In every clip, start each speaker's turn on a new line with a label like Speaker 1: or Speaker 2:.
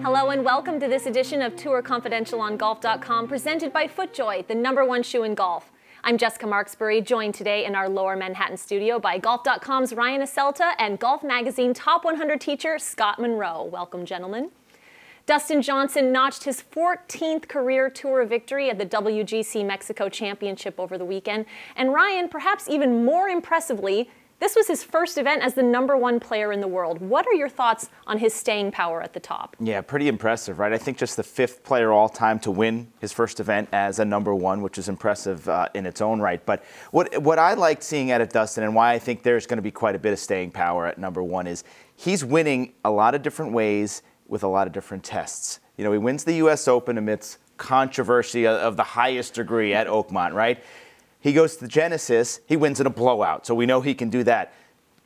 Speaker 1: Hello and welcome to this edition of Tour Confidential on Golf.com, presented by FootJoy, the #1 shoe in golf. I'm Jessica Marksbury, joined today in our Lower Manhattan studio by Golf.com's Ryan Aselta and Golf Magazine Top 100 teacher Scott Monroe. Welcome, gentlemen. Dustin Johnson notched his 14th career tour victory at the WGC-Mexico Championship over the weekend. And Ryan, perhaps even more impressively, this was his first event as the #1 player in the world. What are your thoughts on his staying power at the top?
Speaker 2: Yeah, pretty impressive, right? I think just the 5th player all time to win his first event as a #1, which is impressive in its own right. But what I liked seeing out of Dustin and why I think there's going to be quite a bit of staying power at #1 is he's winning a lot of different ways with a lot of different tests. You know, he wins the U.S. Open amidst controversy of the highest degree at Oakmont, right? He goes to the Genesis, he wins in a blowout, so we know he can do that.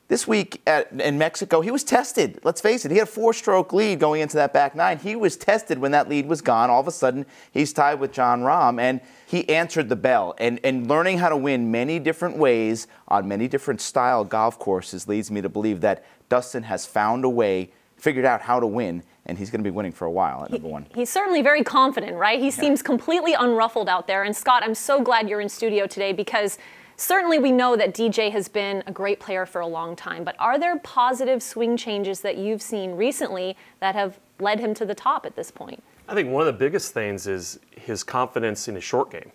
Speaker 2: This week in Mexico, he was tested. Let's face it, he had a 4-stroke lead going into that back nine. He was tested when that lead was gone. All of a sudden, he's tied with Jon Rahm, and he answered the bell. And learning how to win many different ways on many different style golf courses leads me to believe that Dustin has found a way, figured out how to win, and he's going to be winning for a while at #1.
Speaker 1: He's certainly very confident, right? He seems completely unruffled out there. And Scott, I'm so glad you're in studio today because certainly we know that DJ has been a great player for a long time. But are there positive swing changes that you've seen recently that have led him to the top at this point?
Speaker 3: I think one of the biggest things is his confidence in his short game.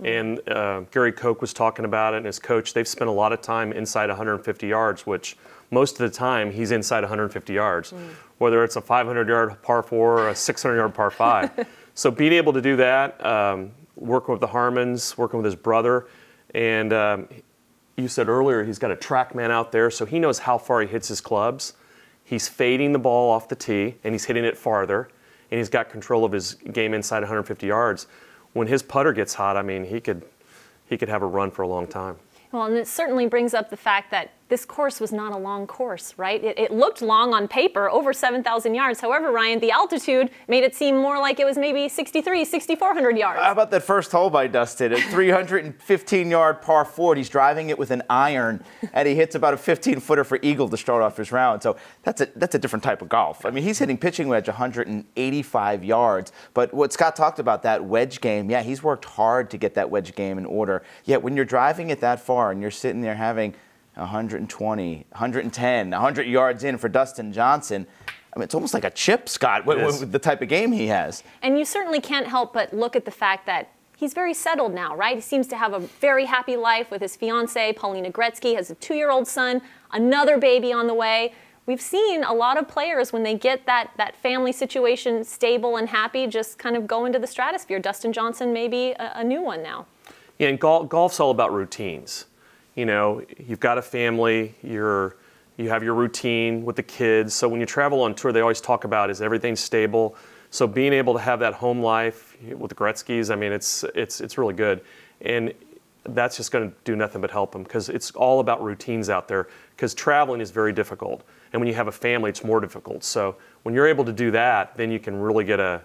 Speaker 3: And Gary Koch was talking about it, and his coach, they've spent a lot of time inside 150 yards, which most of the time he's inside 150 yards, whether it's a 500-yard par 4 or a 600-yard par 5. So being able to do that, working with the Harmons, working with his brother, and you said earlier he's got a TrackMan out there, so he knows how far he hits his clubs. He's fading the ball off the tee, and he's hitting it farther, and he's got control of his game inside 150 yards. When his putter gets hot, I mean, he could have a run for a long time.
Speaker 1: Well, and it certainly brings up the fact that this course was not a long course, right? It looked long on paper, over 7,000 yards. However, Ryan, the altitude made it seem more like it was maybe 6,400 yards.
Speaker 2: How about that first hole by Dustin? A 315-yard par 4. He's driving it with an iron, and he hits about a 15-footer for eagle to start off his round. So that's a different type of golf. I mean, he's hitting pitching wedge 185 yards. But what Scott talked about, that wedge game, yeah, he's worked hard to get that wedge game in order. Yet when you're driving it that far and you're sitting there having 120, 110, 100 yards in for Dustin Johnson, I mean, it's almost like a chip, Scott, with the type of game he has.
Speaker 1: And you certainly can't help but look at the fact that he's very settled now, right? He seems to have a very happy life with his fiancée, Paulina Gretzky, has a 2-year-old son, another baby on the way. We've seen a lot of players, when they get that family situation stable and happy, just kind of go into the stratosphere. Dustin Johnson may be a new one now.
Speaker 3: Yeah, and golf's all about routines. You know, you've got a family, you have your routine with the kids. So when you travel on tour, they always talk about, is everything stable? So being able to have that home life with the Gretzkys, I mean, it's really good. And that's just going to do nothing but help them, because it's all about routines out there, because traveling is very difficult. And when you have a family, it's more difficult. So when you're able to do that, then you can really get a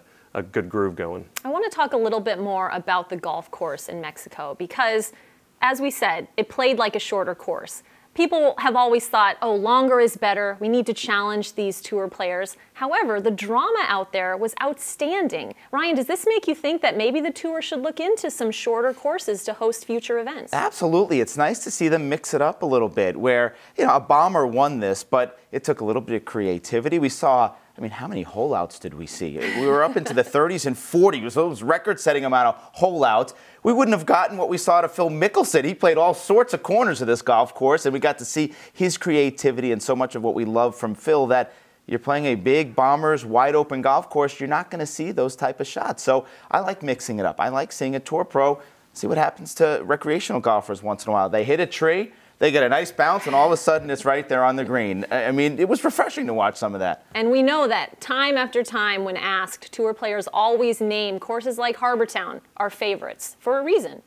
Speaker 3: good groove going.
Speaker 1: I want to talk a little bit more about the golf course in Mexico, because as we said, it played like a shorter course. People have always thought, oh, longer is better. We need to challenge these tour players. However, the drama out there was outstanding. Ryan, does this make you think that maybe the tour should look into some shorter courses to host future events?
Speaker 2: Absolutely. It's nice to see them mix it up a little bit, where, you know, a bomber won this, but it took a little bit of creativity. We saw, I mean, how many holeouts did we see? We were up into the 30s and 40s. So it was record-setting amount of holeouts. We wouldn't have gotten what we saw to Phil Mickelson. He played all sorts of corners of this golf course, and we got to see his creativity and so much of what we love from Phil, that you're playing a big Bombers wide-open golf course, you're not going to see those type of shots. So I like mixing it up. I like seeing a tour pro see what happens to recreational golfers once in a while. They hit a tree, they get a nice bounce, and all of a sudden it's right there on the green. I mean, it was refreshing to watch some of that.
Speaker 1: And we know that time after time, when asked, tour players always name courses like Harbortown our favorites for a reason.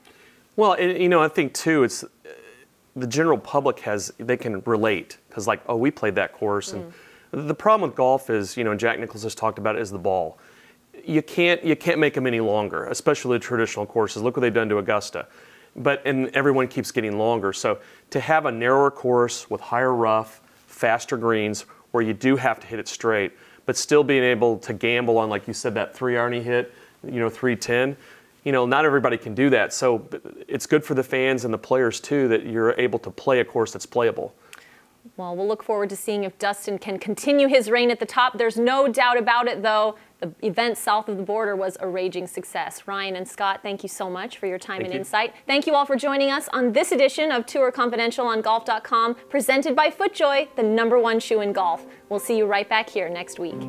Speaker 3: Well, you know, I think too, it's the general public they can relate, because like, oh, we played that course. And the problem with golf is, you know, and Jack Nicklaus has talked about it, is the ball. You can't make them any longer, especially the traditional courses. Look what they've done to Augusta. And everyone keeps getting longer. So to have a narrower course with higher rough, faster greens, where you do have to hit it straight, but still being able to gamble on, like you said, that 3-iron he hit, 310. Not everybody can do that. So it's good for the fans and the players too that you're able to play a course that's playable.
Speaker 1: Well, we'll look forward to seeing if Dustin can continue his reign at the top. There's no doubt about it, though. The event south of the border was a raging success. Ryan and Scott, thank you so much for your time and insight. Thank you all for joining us on this edition of Tour Confidential on Golf.com, presented by FootJoy, the #1 shoe in golf. We'll see you right back here next week.